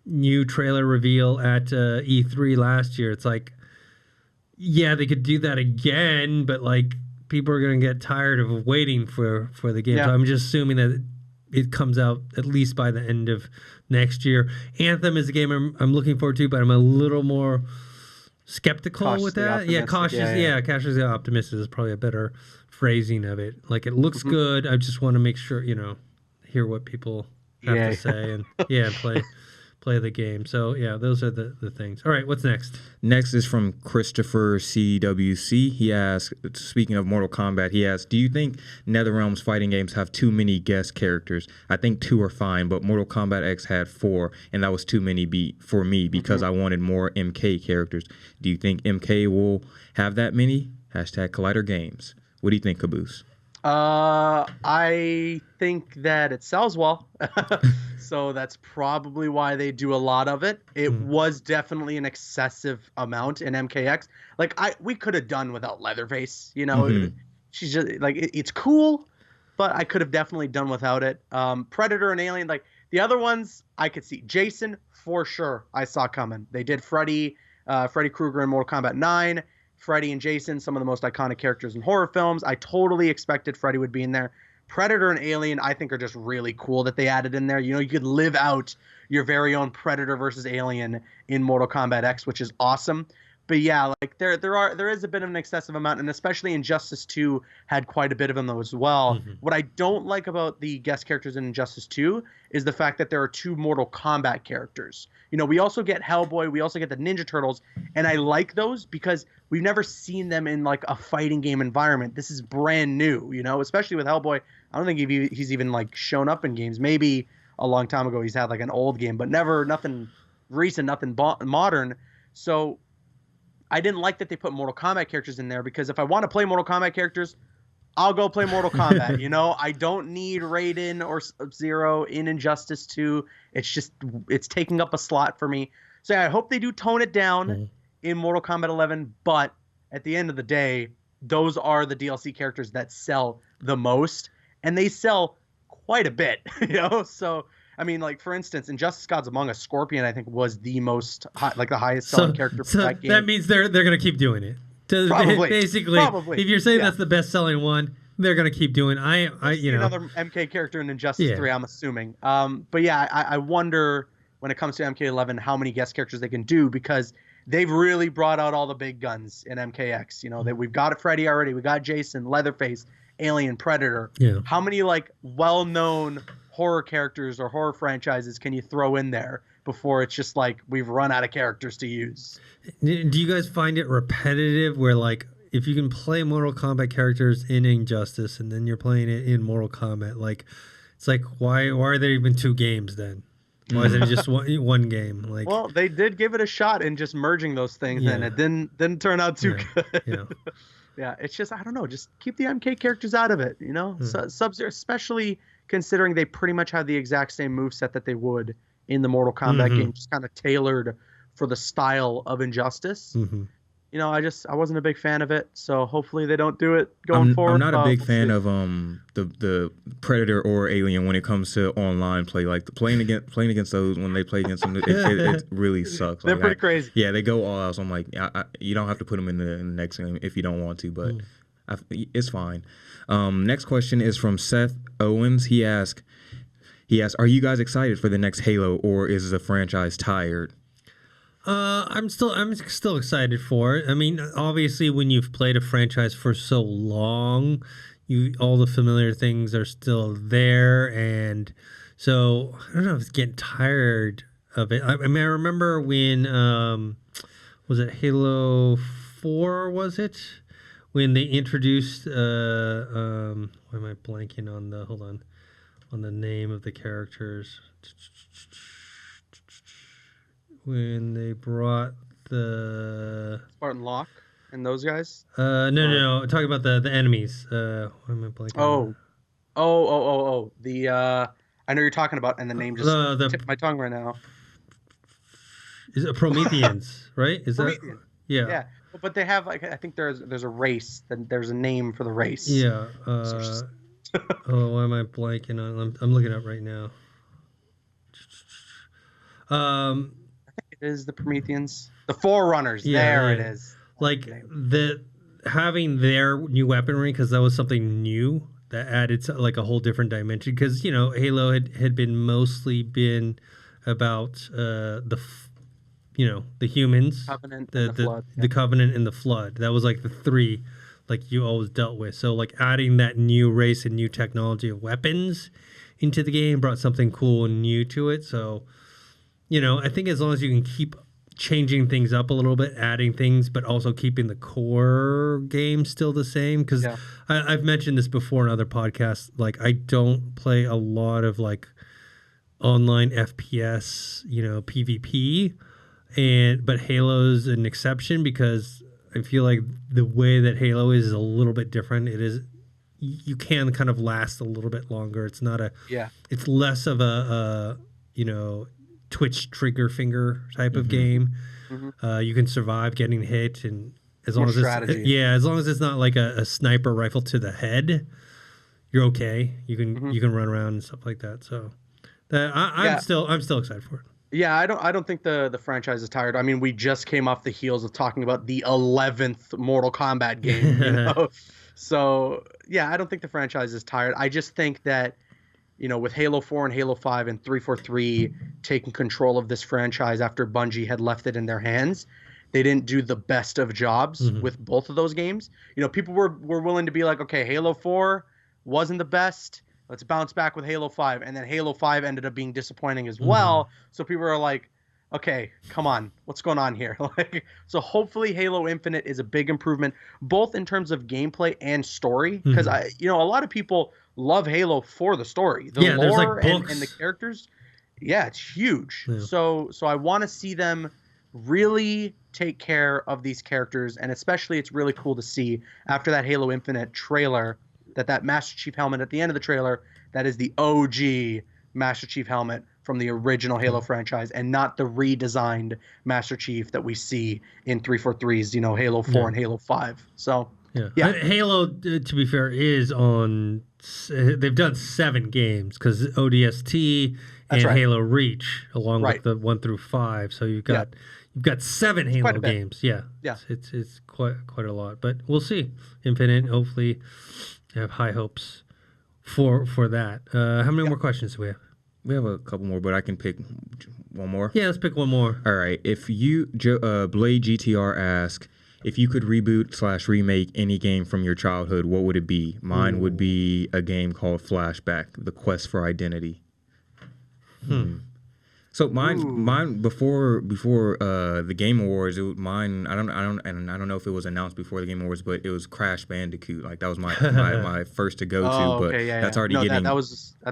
new trailer reveal at E3 last year. It's like, yeah, they could do that again, but like people are going to get tired of waiting for the game. Yeah. So I'm just assuming that it comes out at least by the end of next year. Anthem is a game I'm looking forward to, but I'm a little more skeptical with that. Yeah, cautious. Yeah, cautiously optimistic is probably a better phrasing of it. Like, it looks good. I just want to make sure, you know, hear what people have to say and play the game. So yeah, those are the things. All right, what's next? Next is from Christopher CWC. He asks, speaking of Mortal Kombat, he asks, do you think NetherRealm's fighting games have too many guest characters? I think 2 are fine, but Mortal Kombat X had 4, and that was too many for me because I wanted more MK characters. Do you think MK will have that many? Hashtag Collider Games. What do you think, Caboose? I think that it sells well. So that's probably why they do a lot of it. It was definitely an excessive amount in MKX. Like, we could have done without Leatherface, you know. She's just like, it's cool, but I could have definitely done without it. Predator and Alien, like the other ones I could see. Jason, for sure, I saw coming. They did Freddy Krueger in Mortal Kombat 9. Freddy and Jason, some of the most iconic characters in horror films. I totally expected Freddy would be in there. Predator and Alien, I think, are just really cool that they added in there. You know, you could live out your very own Predator versus Alien in Mortal Kombat X, which is awesome. But yeah, like there is a bit of an excessive amount, and especially Injustice 2 had quite a bit of them as well. What I don't like about the guest characters in Injustice 2 is the fact that there are 2 Mortal Kombat characters. You know, we also get Hellboy, we also get the Ninja Turtles, and I like those because we've never seen them in like a fighting game environment. This is brand new, you know, especially with Hellboy. I don't think he's even like shown up in games. Maybe a long time ago he's had like an old game, but never nothing recent, nothing modern. So I didn't like that they put Mortal Kombat characters in there, because if I want to play Mortal Kombat characters, I'll go play Mortal Kombat. You know, I don't need Raiden or Sub-Zero in Injustice 2. It's taking up a slot for me. So yeah, I hope they do tone it down in Mortal Kombat 11. But at the end of the day, those are the DLC characters that sell the most, and they sell quite a bit. You know, so I mean, like for instance, Injustice: Gods Among Us, Scorpion I think was the most the highest selling character for that game. That means they're gonna keep doing it. Probably. Basically, if you're saying that's the best selling one, they're gonna keep doing. Another MK character in Injustice 3, I'm assuming. But yeah, I wonder when it comes to MK11 how many guest characters they can do, because they've really brought out all the big guns in MKX. You know, that we've got Freddy already, we got Jason, Leatherface, Alien, Predator. Yeah. How many like well-known horror characters or horror franchises can you throw in there before it's just like we've run out of characters to use? Do you guys find it repetitive where like if you can play Mortal Kombat characters in Injustice and then you're playing it in Mortal Kombat, like it's like why are there even 2 games then? Why is it just one game? Like, well, they did give it a shot in just merging those things, and it didn't turn out too good. Yeah. Yeah, it's just I don't know, just keep the MK characters out of it, you know. Sub-Zero, especially considering they pretty much have the exact same moveset that they would in the Mortal Kombat game, just kind of tailored for the style of Injustice. You know, I wasn't a big fan of it, so hopefully they don't do it going forward. I'm not a big fan of the Predator or Alien when it comes to online play. Like playing against those, when they play against them, it really sucks. They're pretty crazy. Yeah, they go all out. So I'm like, you don't have to put them in the next game if you don't want to, but it's fine. Next question is from Seth Owens. He asked, "Are you guys excited for the next Halo, or is the franchise tired?" I'm still excited for it. I mean, obviously, when you've played a franchise for so long, all the familiar things are still there, and so I don't know if it's getting tired of it. I mean, I remember when was it Halo 4? Was it when they introduced? Why am I blanking on the name of the characters? When they brought the Spartan Locke and those guys? No. Talking about the enemies. Why am I blanking? Oh. The I know you're talking about, and the name just tipped my tongue right now. Is it Prometheans, right? Is Promethean. That? Yeah. Yeah. But they have like I think there's a race. There's a name for the race. Yeah. Why am I blanking on? I'm looking up right now. It is the Prometheans, the Forerunners. Yeah, it is. Like having their new weaponry, because that was something new that added like a whole different dimension. Because Halo had been mostly about the humans, Covenant, and the Flood. The Covenant and the Flood. That was like the 3 like you always dealt with. So like adding that new race and new technology of weapons into the game brought something cool and new to it. So. I think as long as you can keep changing things up a little bit, adding things, but also keeping the core game still the same. Because I've mentioned this before in other podcasts. Like, I don't play a lot of like online FPS, PvP, but Halo's an exception because I feel like the way that Halo is a little bit different. It is you can kind of last a little bit longer. It's not it's less of a twitch trigger finger type of game. You can survive getting hit, and as long as it's not like a sniper rifle to the head, you're okay. You can run around and stuff like that. So I'm still excited for it. Yeah, I don't think the franchise is tired. I mean, we just came off the heels of talking about the 11th Mortal Kombat game, So yeah, I don't think the franchise is tired. I just think that with Halo 4 and Halo 5 and 343 taking control of this franchise after Bungie had left it in their hands, they didn't do the best of jobs with both of those games. People were willing to be like, okay, Halo 4 wasn't the best. Let's bounce back with Halo 5. And then Halo 5 ended up being disappointing as well. So people are like, okay, come on, what's going on here? So hopefully Halo Infinite is a big improvement, both in terms of gameplay and story. Because a lot of people love Halo for the story, the lore, and the characters. Yeah, it's huge. Yeah. So I want to see them really take care of these characters, and especially it's really cool to see after that Halo Infinite trailer that Master Chief helmet at the end of the trailer, that is the OG Master Chief helmet from the original Halo franchise, and not the redesigned Master Chief that we see in 343's, Halo 4 and Halo 5. So yeah. Halo, to be fair, is on. They've done 7 games because ODST and Halo Reach, along with the 1 through 5. So you've got 7 Halo games. Yeah. It's quite a lot, but we'll see. Infinite, hopefully, I have high hopes for that. How many more questions do we have? We have a couple more, but I can pick one more. Yeah, let's pick one more. All right. If you, Blade GTR asks, if you could reboot/remake any game from your childhood, what would it be? Mine would be a game called Flashback: The Quest for Identity. So mine before the Game Awards, I don't know if it was announced before the Game Awards, but it was Crash Bandicoot. Like that was my first to go to, but that's already getting. I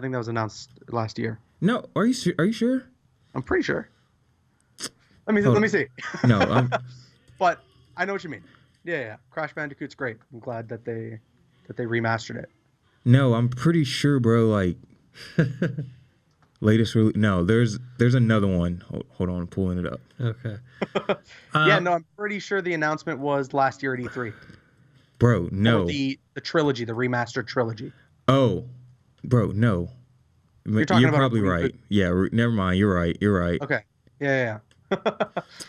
think that was announced last year. No, are you sure? I'm pretty sure. Let me see. No, but I know what you mean. Yeah. Crash Bandicoot's great. I'm glad that they remastered it. No, I'm pretty sure, bro. Like latest release. No, there's another one. Hold on, I'm pulling it up. Okay. I'm pretty sure the announcement was last year at E3. Bro, no. Or the trilogy, the remastered trilogy. Oh, bro, no. You're probably right. Yeah, never mind. You're right. Okay. Yeah.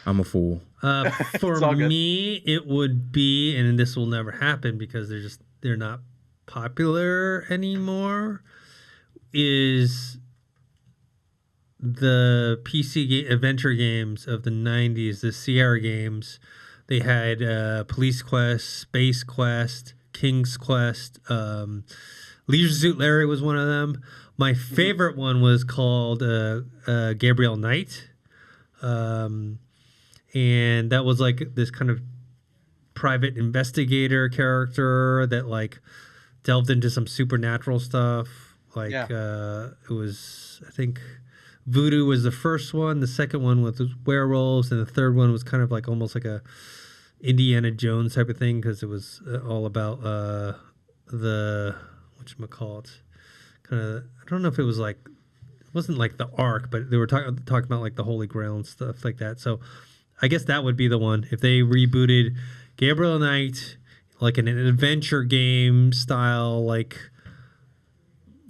I'm a fool. For me, it would be, and this will never happen because they're not popular anymore, is the PC adventure games of the 90s, the Sierra games. They had Police Quest, Space Quest, King's Quest, Leisure Suit Larry was one of them. My favorite one was called Gabriel Knight. And that was like this kind of private investigator character that like delved into some supernatural stuff. Like it was, I think Voodoo was the first one. The second one was werewolves, and the third one was kind of like almost like a Indiana Jones type of thing because it was all about the whatchamacallit, kind of. I don't know if it was like. It wasn't like the Ark, but they were talking about like the Holy Grail and stuff like that. So I guess that would be the one. If they rebooted Gabriel Knight, like an adventure game style, like,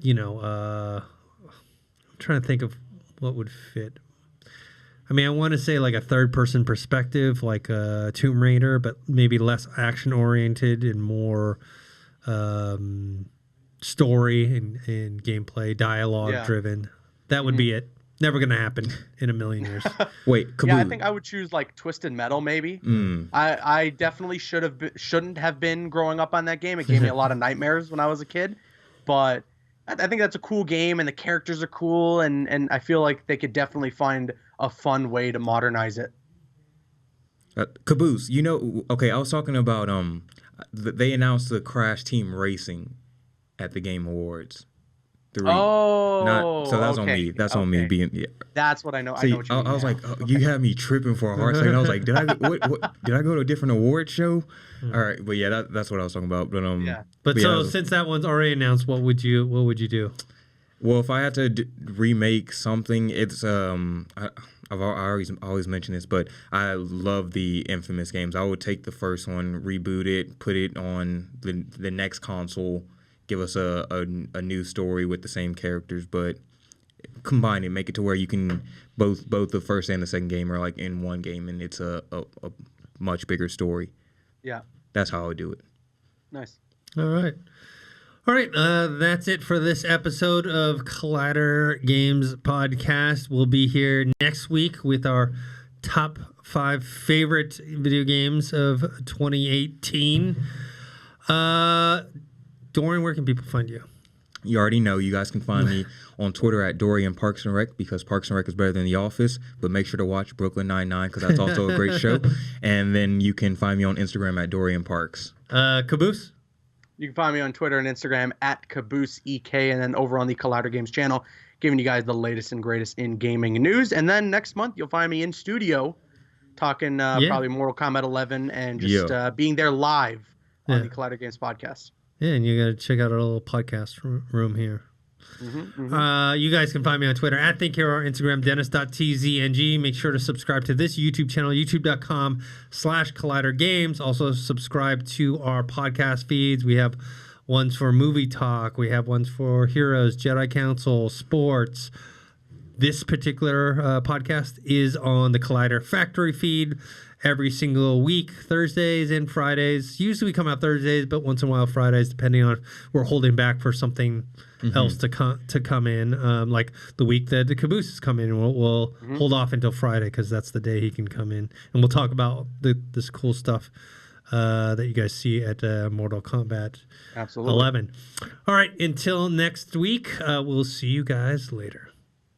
I'm trying to think of what would fit. I mean, I want to say like a third-person perspective, like a Tomb Raider, but maybe less action-oriented and more story and gameplay, dialogue-driven. That would be it. Never going to happen in a million years. Wait, Kaboo. Yeah, I think I would choose like Twisted Metal maybe. I definitely shouldn't have been growing up on that game. It gave me a lot of nightmares when I was a kid. But I think that's a cool game, and the characters are cool, and I feel like they could definitely find a fun way to modernize it. Caboose, okay, I was talking about they announced the Crash Team Racing at the Game Awards. So that's on me. That's on me being. Yeah. That's what I know. See, I know what you mean. I was like, you had me tripping for a hard second. I was like, did I go to a different award show? All right, but yeah, that's what I was talking about. But since that one's already announced, what would you do? Well, if I had to remake something, it's I always mention this, but I love the Infamous games. I would take the first one, reboot it, put it on the next console. Give us a new story with the same characters, but combine it, make it to where you can both the first and the second game are like in one game, and it's a much bigger story. Yeah, that's how I would do it. Nice. All right. That's it for this episode of Collider Games Podcast. We'll be here next week with our top 5 favorite video games of 2018. Dorian, where can people find you? You already know. You guys can find me on Twitter at Dorian Parks and Rec, because Parks and Rec is better than The Office. But make sure to watch Brooklyn Nine-Nine, because that's also a great show. And then you can find me on Instagram at Dorian Parks. Caboose? You can find me on Twitter and Instagram at CabooseEK, and then over on the Collider Games channel, giving you guys the latest and greatest in gaming news. And then next month, you'll find me in studio talking probably Mortal Kombat 11 and just being there live on the Collider Games podcast. Yeah, and you got to check out our little podcast room here. You guys can find me on Twitter at ThinkHero, Instagram, Dennis.tzng. Make sure to subscribe to this YouTube channel, youtube.com/Collider Games. Also subscribe to our podcast feeds. We have ones for movie talk. We have ones for Heroes, Jedi Council, sports. This particular podcast is on the Collider Factory feed every single week, Thursdays and Fridays. Usually we come out Thursdays, but once in a while Fridays, depending on we're holding back for something else to come in. Like the week that the Caboose is coming in, we'll hold off until Friday because that's the day he can come in, and we'll talk about this cool stuff that you guys see at Mortal Kombat 11. All right, until next week, we'll see you guys later.